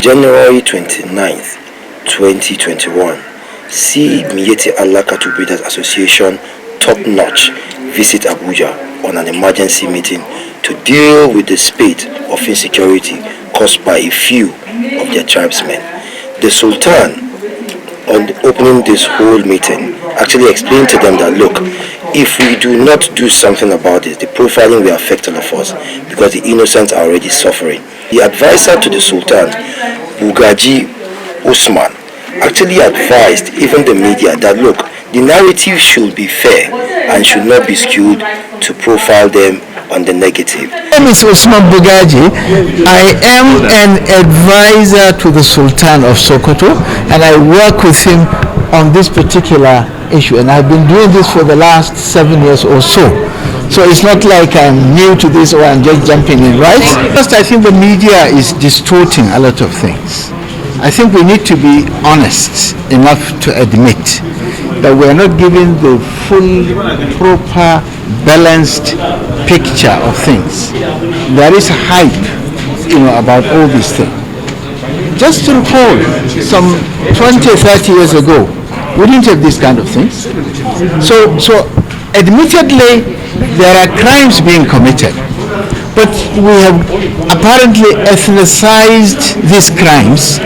January 29th, 2021. See Miyetti Allah Cattle Breeders Association Top Notch visit Abuja on an emergency meeting to deal with the spate of insecurity caused by a few of their tribesmen. The Sultan, on opening this whole meeting, actually explained to them that, look, if we do not do something about this, the profiling will affect all of us because the innocents are already suffering. The advisor to the Sultan, Bugaji Usman, actually advised even the media that, look, the narrative should be fair and should not be skewed to profile them on the negative. My name is Usman Bugaji. I am an advisor to the Sultan of Sokoto, and I work with him on this particular issue, and I've been doing this for the last 7 years or so. So it's not like I'm new to this or I'm just jumping in, right? First, I think the media is distorting a lot of things. I think we need to be honest enough to admit that we are not giving the full, proper, balanced picture of things. There is a hype, about all these things. Just to recall, some 20, 30 years ago, we didn't have these kind of things. So admittedly, there are crimes being committed, but we have apparently ethnicized these crimes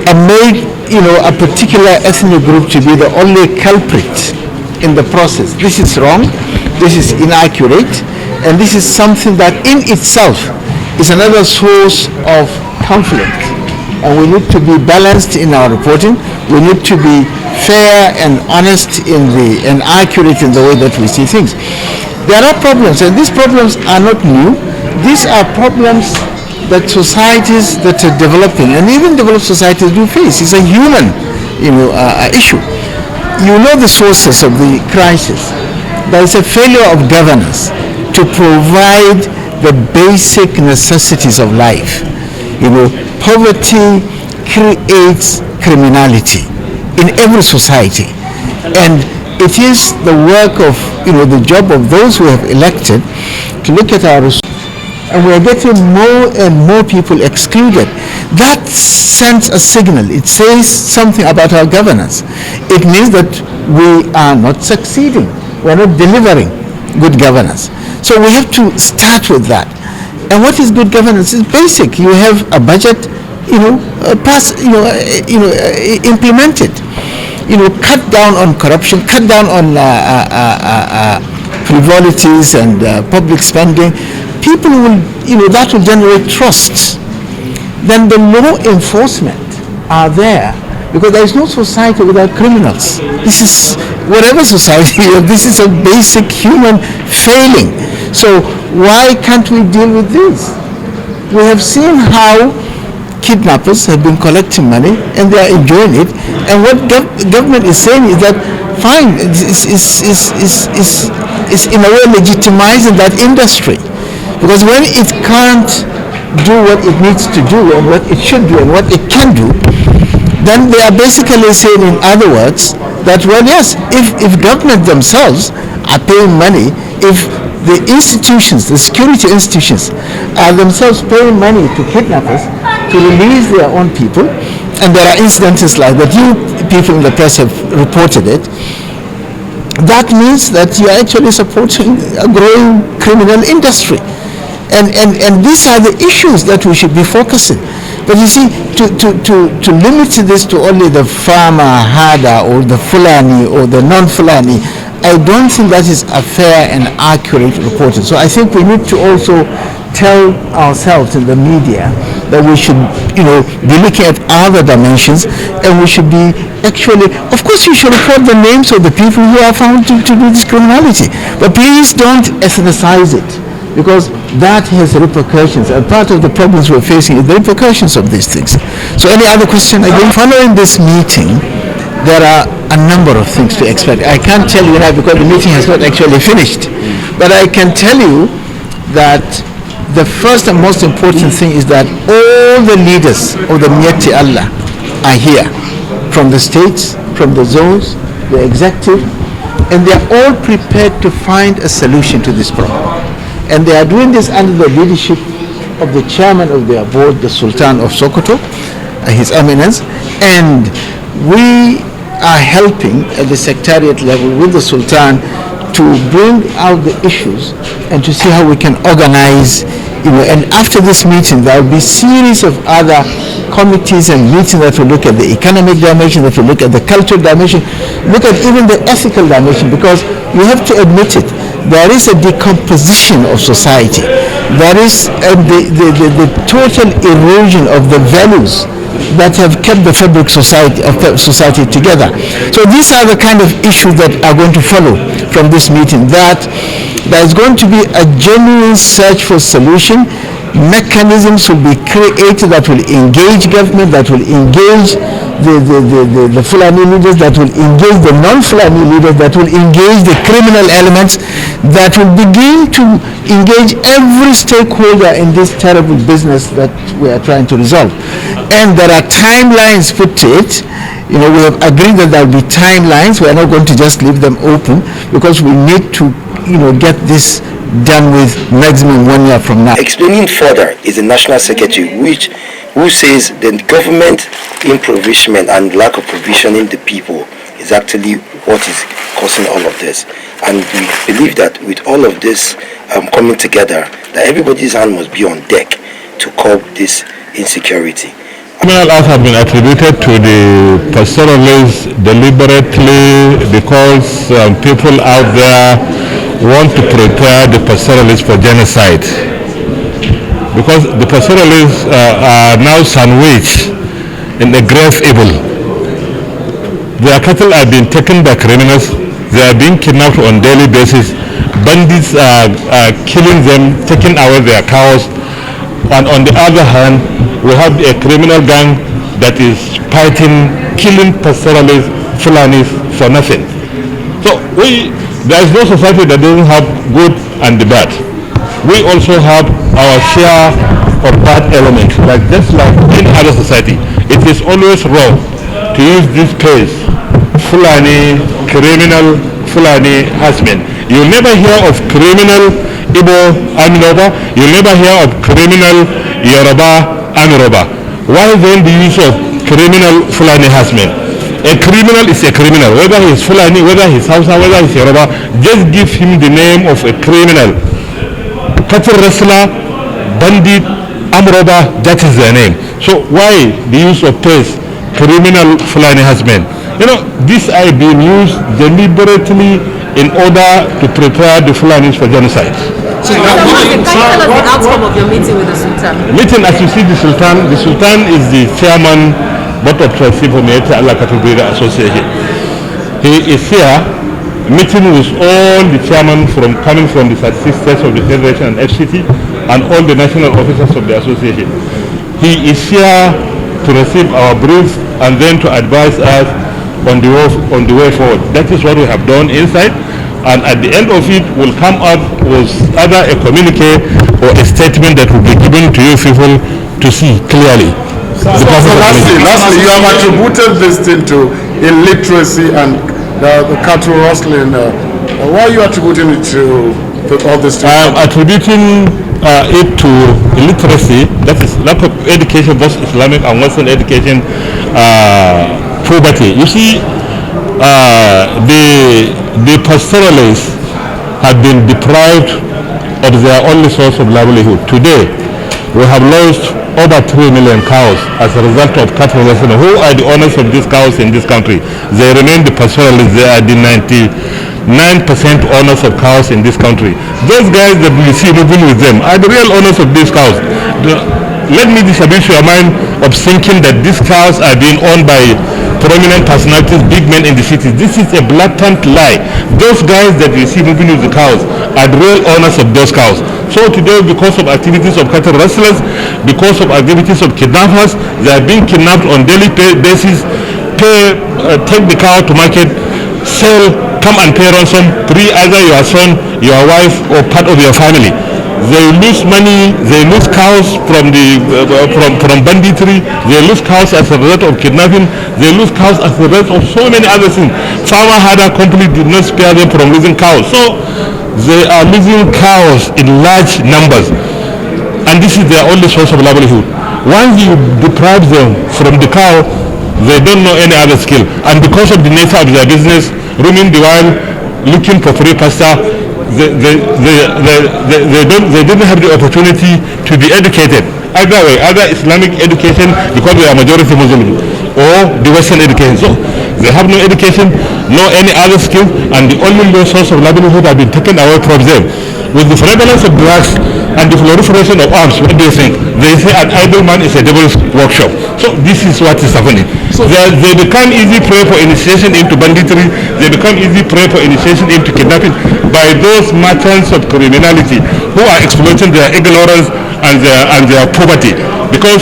and made a particular ethnic group to be the only culprit in the process. This is wrong, this is inaccurate, and this is something that in itself is another source of conflict. And we need to be balanced in our reporting. We need to be fair and honest and accurate in the way that we see things. There are problems, and these problems are not new. These are problems that societies that are developing, and even developed societies, do face. It's a human, issue. The sources of the crisis. There is a failure of governance to provide the basic necessities of life. Poverty creates criminality in every society, and it is the work of, the job of those who have elected to look at our resources. And we are getting more and more people excluded. That sends a signal. It says something about our governance. It means that we are not succeeding. We are not delivering good governance. So we have to start with that. And what is good governance? It's basic. You have a budget, implement it. Cut down on corruption, cut down on frivolities and public spending. People will, that will generate trust. Then the law enforcement are there, because there is no society without criminals. This is, whatever society, this is a basic human failing. So why can't we deal with this? We have seen how kidnappers have been collecting money and they are enjoying it. And what government is saying is that, fine, it's in a way legitimizing that industry. Because when it can't do what it needs to do and what it should do and what it can do, then they are basically saying, in other words, that, well, yes, if government themselves are paying money, if the institutions, the security institutions, are themselves paying money to kidnappers to release their own people, and there are incidences like that, you people in the press have reported it, that means that you are actually supporting a growing criminal industry. And these are the issues that we should be focusing. But you see, to limit this to only the farmer, herder, or the Fulani, or the non-Fulani, I don't think that is a fair and accurate reporting. So I think we need to also tell ourselves in the media that we should, be looking at other dimensions, and we should be actually, of course, you should report the names of the people who are found to do this criminality. But please don't ethnicize it, because that has repercussions, and part of the problems we're facing is the repercussions of these things. So any other question? Again, following this meeting, there are a number of things to expect. I can't tell you now because the meeting has not actually finished, but I can tell you that the first and most important thing is that all the leaders of the Miyetti Allah are here, from the states, from the zones, the executive, and they are all prepared to find a solution to this problem. And they are doing this under the leadership of the chairman of their board, the Sultan of Sokoto, His Eminence, and we are helping at the secretariat level with the Sultan to bring out the issues and to see how we can organize, and after this meeting there will be series of other committees and meetings that will look at the economic dimension, that will look at the cultural dimension, look at even the ethical dimension, because we have to admit it, there is a decomposition of society. There is the total erosion of the values that have kept the fabric of society together. So these are the kind of issues that are going to follow from this meeting, that there is going to be a genuine search for solution. Mechanisms will be created that will engage government, that will engage the Fulani leaders, that will engage the non-Fulani leaders, that will engage the criminal elements, that will begin to engage every stakeholder in this terrible business that we are trying to resolve. And there are timelines put to it. We have agreed that there will be timelines. We are not going to just leave them open, because we need to get this done with maximum 1 year from now. Explaining further is the National Secretary, who says the government impoverishment and lack of provisioning the people is actually what is causing all of this. And we believe that with all of this coming together, that everybody's hand must be on deck to curb this insecurity. Criminal acts have been attributed to the pastoralists deliberately because people out there want to prepare the pastoralists for genocide. Because the pastoralists are now sandwiched in a grave evil. Their cattle are being taken by criminals. They are being kidnapped on daily basis. Bandits are killing them, taking away their cows. And on the other hand, we have a criminal gang that is fighting, killing pastoralists, Fulanis for nothing. So there is no society that doesn't have good and the bad. We also have our share of bad elements, just like in other society. It is always wrong to use this phrase, Fulani, criminal Fulani husband. You'll never hear of criminal Igbo Amiroba. You'll never hear of criminal Yoruba Amiroba. Why then the use of criminal Fulani husband? A criminal is a criminal, whether he's Fulani, whether he's Hausa, whether he's Yoruba. Just give him the name of a criminal. Cattle wrestler, bandit, Amiroba, that is their name. So why the use of phrase criminal Fulani husband? This are being used deliberately in order to prepare the Fulanis for genocide. Can you tell us the outcome of your meeting with the Sultan? Meeting, as you see, the Sultan is the chairman, board of trustees for Miyetti Allah Cattle Breeders Association. He is here meeting with all the chairmen coming from the 36 states of the Federation and FCT and all the national officers of the association. He is here to receive our briefs and then to advise us on the way forward. That is what we have done inside, and at the end of it will come up with either a communique or a statement that will be given to you people to see clearly. Lastly, you have attributed this thing to illiteracy and the cattle rustling. Why are you attributing it to all this? I am attributing it to illiteracy, that is lack of education, both Islamic and Western education, poverty. You see, the pastoralists have been deprived of their only source of livelihood. Today, we have lost over 3 million cows as a result of cattle rustling. Who are the owners of these cows in this country? They remain the pastoralists. They are the 99% owners of cows in this country. Those guys that we see moving with them are the real owners of these cows. Let me disabuse your mind of thinking that these cows are being owned by prominent personalities, big men in the cities. This is a blatant lie. Those guys that we see moving with the cows are the real owners of those cows. So today, because of activities of cattle rustlers, because of activities of kidnappers, they are being kidnapped on daily basis, take the cow to market, sell, come and pay ransom, free either your son, your wife, or part of your family. They lose money, they lose cows from banditry, they lose cows as a result of kidnapping, they lose cows as a result of so many other things. Farmer Hada company did not spare them from losing cows. So they are losing cows in large numbers. and this is their only source of livelihood. Once you deprive them from the cow, they don't know any other skill, and because of the nature of their business, roaming the wild, looking for free pasture, they didn't have the opportunity to be educated. Either way, either Islamic education, because we are majority Muslim, or the Western education. So they have no education, no any other skill, and the only source of livelihood have been taken away from them. With the prevalence of drugs and the proliferation of arms, what do you think? They say an idle man is a devil's workshop. So this is what is happening. So they become easy prey for initiation into banditry. They become easy prey for initiation into kidnapping by those merchants of criminality who are exploiting their ignorance and their poverty. Because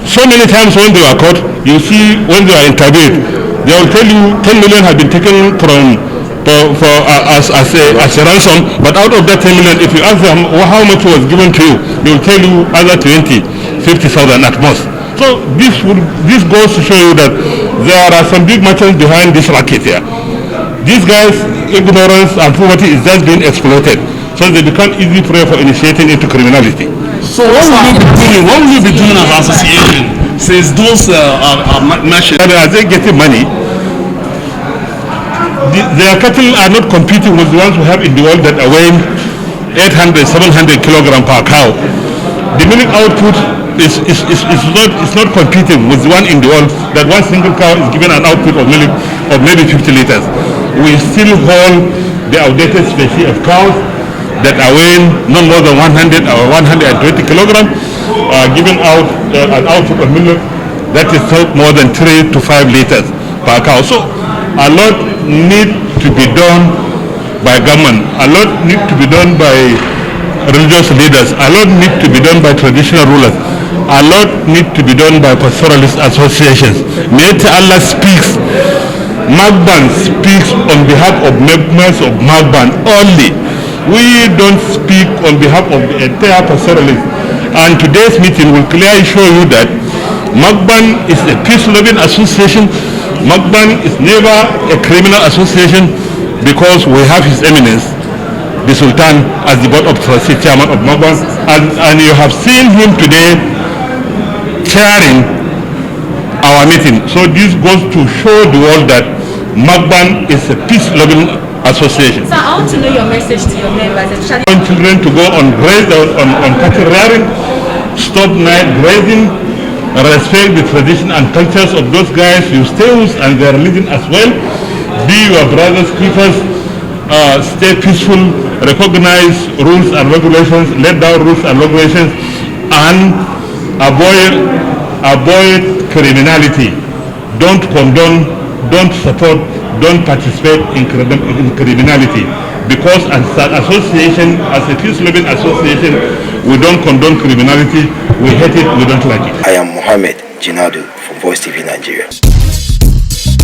so many times when they are caught, you see when they are interviewed, they will tell you 10 million have been taken from as a ransom, but out of that 10 million, if you ask them how much was given to you, they will tell you either 20, 50,000 at most. So this goes to show you that there are some big merchants behind this racket here. These guys' ignorance and poverty is just being exploited, so they become easy prey for initiating into criminality. So what will you be doing as an association since those are merchants? As they getting money, their cattle are not competing with the ones we have in the world that are weighing 800, 700 kilogram per cow. The milk output is not competing with the one in the world that one single cow is given an output of milk of maybe 50 liters. We still hold the outdated species of cows that are weighing not more than 100 or 120 kilogram, giving out an output of milk that is more than 3 to 5 liters per cow. So a lot need to be done by government, a lot need to be done by religious leaders, a lot need to be done by traditional rulers, a lot need to be done by pastoralist associations. May Allah speaks, Magban speaks on behalf of members of Magban only. We don't speak on behalf of the entire pastoralist. And today's meeting will clearly show you that Magban is a peace-loving association. Magban is never a criminal association, because we have His Eminence, the Sultan, as the Board of Trustees Chairman of Magban, and you have seen him today chairing our meeting. So this goes to show the world that Magban is a peace-loving association. So I want to know your message to your members, especially I want children to go on cattle rearing, stop night grazing, respect the tradition and cultures of those guys you stay with and their religion as well. Be your brothers' keepers, stay peaceful, recognize rules and regulations, let down rules and regulations, and avoid criminality. Don't condone, don't support, don't participate in criminality. Because as an association, as a peace-loving association, we don't condone criminality, we hate it, we don't like it. I am Mohammed Jinadu from Voice TV Nigeria.